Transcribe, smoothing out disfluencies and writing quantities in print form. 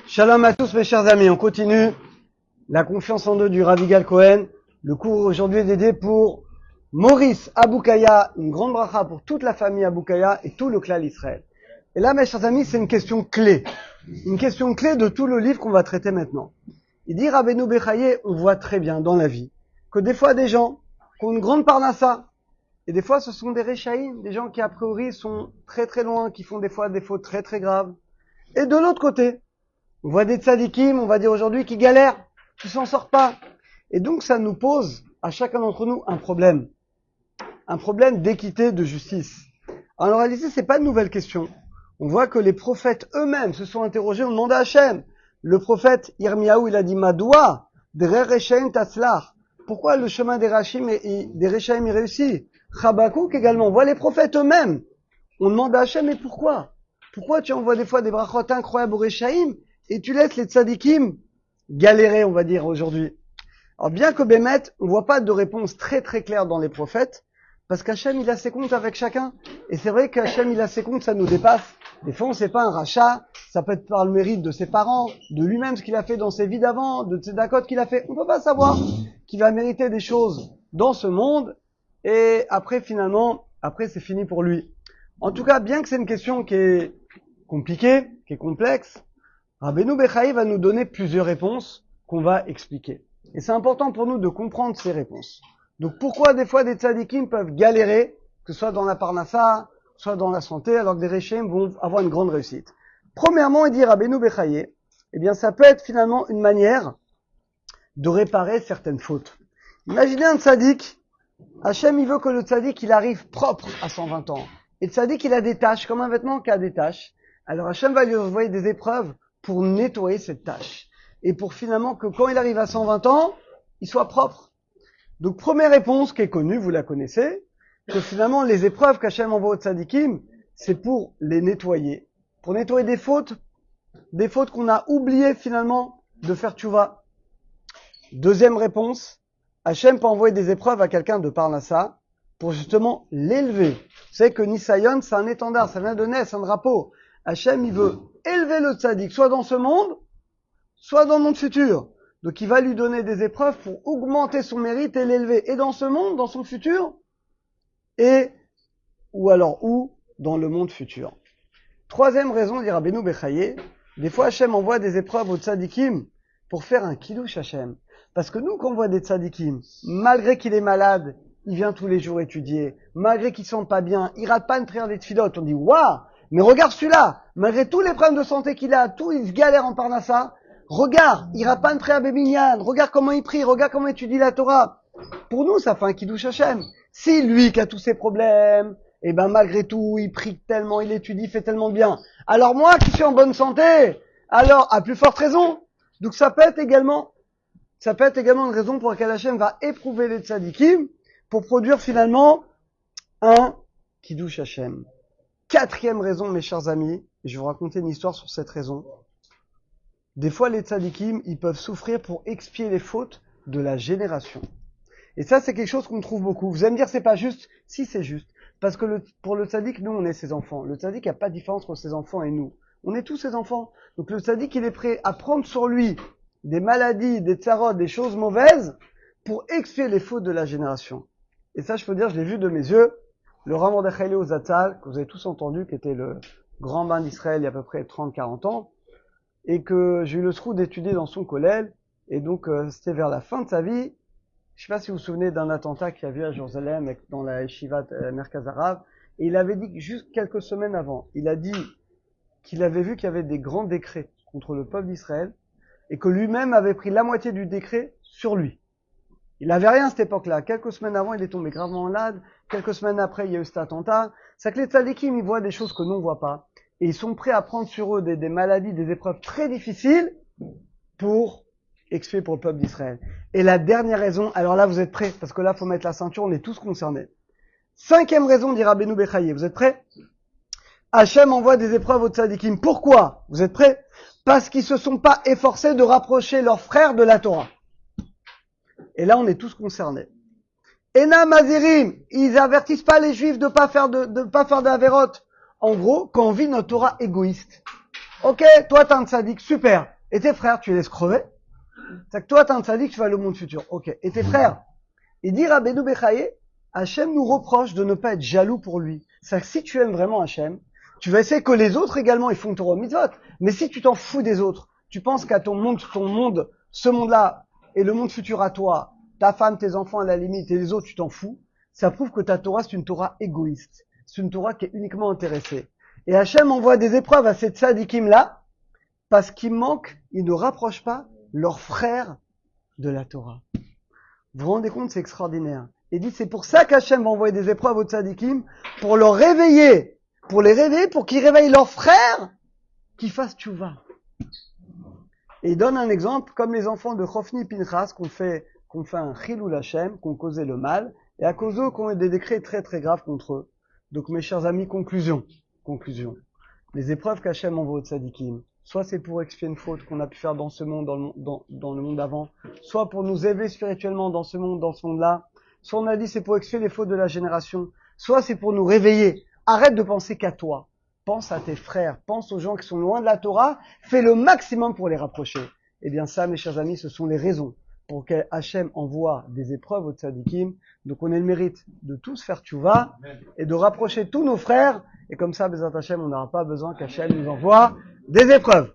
Shalom à tous mes chers amis, on continue la confiance en Dieu du Rav Yigal Cohen. Le cours aujourd'hui est dédié pour Maurice Aboukaya, une grande bracha pour toute la famille Aboukaya et tout le clan Israël. Et là mes chers amis, c'est une question clé de tout le livre qu'on va traiter maintenant. Il dit Rabbeinu Bechaye, on voit très bien dans la vie que des fois des gens qui ont une grande parnassa, et des fois ce sont des Rechaïm, des gens qui a priori sont très très loin, qui font des fois des fautes très très graves. Et de l'autre côté, on voit des tzadikim, on va dire aujourd'hui, qui galèrent, qui s'en sortent pas. Et donc ça nous pose à chacun d'entre nous un problème d'équité, de justice. Alors en réalité, c'est pas une nouvelle question. On voit que les prophètes eux-mêmes se sont interrogés, on demande à Hachem. Le prophète Yirmiyahu, il a dit Madoua, derer Rechaim tatzlach. Pourquoi le chemin des Rechaim y réussit? Chabakouk également. On voit les prophètes eux-mêmes. On demande à Hachem, mais pourquoi? Pourquoi tu envoies des fois des brachot incroyables aux Rechaim et tu laisses les tzadikim galérer, on va dire, aujourd'hui? Alors bien que Bémet, on voit pas de réponse très très claire dans les prophètes, parce qu'Hachem, il a ses comptes avec chacun. Et c'est vrai qu'Hachem, il a ses comptes, ça nous dépasse. Des fois, on sait pas un rachat, ça peut être par le mérite de ses parents, de lui-même, ce qu'il a fait dans ses vies d'avant, de ses dacotes qu'il a fait. On peut pas savoir qu'il va mériter des choses dans ce monde, et après, finalement, c'est fini pour lui. En tout cas, bien que c'est une question qui est compliquée, qui est complexe, Rabbeinu Bechaye va nous donner plusieurs réponses qu'on va expliquer. Et c'est important pour nous de comprendre ces réponses. Donc pourquoi des fois des tzadikim peuvent galérer, que ce soit dans la parnassa, soit dans la santé, alors que des rechaim vont avoir une grande réussite. Premièrement, il dit Rabbeinu Bechaye, eh bien ça peut être finalement une manière de réparer certaines fautes. Imaginez un tzadik, Hachem il veut que le tzadik il arrive propre à 120 ans. Et le tzadik il a des taches, comme un vêtement qui a des taches. Alors Hachem va lui envoyer des épreuves pour nettoyer cette tâche. Et pour finalement que quand il arrive à 120 ans, il soit propre. Donc première réponse qui est connue, vous la connaissez, que finalement les épreuves qu'Hachem envoie aux tzadikim, c'est pour les nettoyer. Pour nettoyer des fautes qu'on a oublié finalement de faire tchouva. Deuxième réponse, Hachem peut envoyer des épreuves à quelqu'un de parnassa pour justement l'élever. Vous savez que Nisayon, c'est un étendard, ça vient de naître, un drapeau. Hachem, il veut élever le tzadik, soit dans ce monde, soit dans le monde futur. Donc il va lui donner des épreuves pour augmenter son mérite et l'élever. Et dans ce monde, dans son futur, ou dans le monde futur. Troisième raison, dit Rabbeinu Bechaye, des fois Hachem envoie des épreuves aux tzadikim pour faire un kiddush Hachem. Parce que nous, quand on voit des tzadikim, malgré qu'il est malade, il vient tous les jours étudier, malgré qu'il ne sent pas bien, il rate pas une prière des tfilotes, on dit waouh, mais regarde celui-là, malgré tous les problèmes de santé qu'il a, il se galère en parnassa, regarde, il rate pas une prière béminyan, regarde comment il prie, regarde comment il étudie la Torah. Pour nous, ça fait un kiddush Hachem. Si lui qui a tous ses problèmes, eh ben malgré tout, il prie tellement, il étudie, il fait tellement bien. Alors moi qui suis en bonne santé, alors à plus forte raison. Donc ça peut être également une raison pour laquelle Hachem va éprouver les tzadikim pour produire finalement un kiddush Hachem. Quatrième raison, mes chers amis, et je vais vous raconter une histoire sur cette raison. Des fois, les tzadikim, ils peuvent souffrir pour expier les fautes de la génération. Et ça, c'est quelque chose qu'on trouve beaucoup. Vous allez me dire, c'est pas juste. Si, c'est juste. Parce que pour le tzadik, nous, on est ses enfants. Le tzadik n'a pas de différence entre ses enfants et nous. On est tous ses enfants. Donc le tzadik, il est prêt à prendre sur lui des maladies, des tsarots, des choses mauvaises pour expier les fautes de la génération. Et ça, je peux dire, je l'ai vu de mes yeux. Le Rav Mordechai Eliyahu Zatzal, que vous avez tous entendu, qui était le grand bain d'Israël il y a à peu près 30-40 ans, et que j'ai eu le trou d'étudier dans son collège, et donc c'était vers la fin de sa vie. Je ne sais pas si vous vous souvenez d'un attentat qu'il y a eu à Jérusalem, dans la Yeshivat Merkaz Arav, et il avait dit, juste quelques semaines avant, il a dit qu'il avait vu qu'il y avait des grands décrets contre le peuple d'Israël, et que lui-même avait pris la moitié du décret sur lui. Il n'avait rien à cette époque-là. Quelques semaines avant, il est tombé gravement malade. Quelques semaines après, il y a eu cet attentat. C'est que les tzadikim, ils voient des choses que nous, on voit pas. Et ils sont prêts à prendre sur eux des maladies, des épreuves très difficiles pour expier pour le peuple d'Israël. Et la dernière raison, alors là, vous êtes prêts, parce que là, faut mettre la ceinture, on est tous concernés. Cinquième raison, dit Rabbeinu Bechaye. Vous êtes prêts? Hachem envoie des épreuves aux tzadikim. Pourquoi? Vous êtes prêts? Parce qu'ils se sont pas efforcés de rapprocher leurs frères de la Torah. Et là, on est tous concernés. Ena Mazirim, ils avertissent pas les Juifs de pas faire de Averot. En gros, quand on vit notre Torah égoïste. Ok, toi t'es un tzaddik, super. Et tes frères, tu les laisses crever? C'est que toi t'es un tzaddik, tu vas aller au monde futur. Ok. Et tes frères? Il dit Rabbeinu Bechaye, Hachem nous reproche de ne pas être jaloux pour lui. C'est que si tu aimes vraiment Hachem, tu vas essayer que les autres également ils font Torah mitzvot. Mais si tu t'en fous des autres, tu penses qu'à ton monde, ce monde-là et le monde futur à toi, ta femme, tes enfants à la limite et les autres, tu t'en fous. Ça prouve que ta Torah c'est une Torah égoïste. C'est une Torah qui est uniquement intéressée. Et Hachem envoie des épreuves à ces tzadikim là parce qu'ils manquent, ils ne rapprochent pas leurs frères de la Torah. Vous vous rendez compte, c'est extraordinaire. Et dit, c'est pour ça qu'Hachem va envoyer des épreuves aux tzadikim, pour leur réveiller, pour les réveiller, pour qu'ils réveillent leurs frères, qui fassent tchouva. Et il donne un exemple, comme les enfants de Chofni Pinchas, qu'on fait un chilul Hachem, qu'on causait le mal, et à cause d'eux, qu'on a des décrets très très graves contre eux. Donc mes chers amis, conclusion. Les épreuves qu'Hachem envoie aux tzadikim, soit c'est pour expier une faute qu'on a pu faire dans ce monde, dans le monde d'avant, soit pour nous élever spirituellement dans ce monde-là, soit on a dit c'est pour expier les fautes de la génération, soit c'est pour nous réveiller. Arrête de penser qu'à toi. Pense à tes frères, pense aux gens qui sont loin de la Torah, fais le maximum pour les rapprocher. Eh bien ça, mes chers amis, ce sont les raisons pour que Hachem envoie des épreuves aux tzadikim. Donc on a le mérite de tous faire tchouva et de rapprocher tous nos frères. Et comme ça, Bezat Hachem, on n'aura pas besoin qu'Hachem nous envoie des épreuves.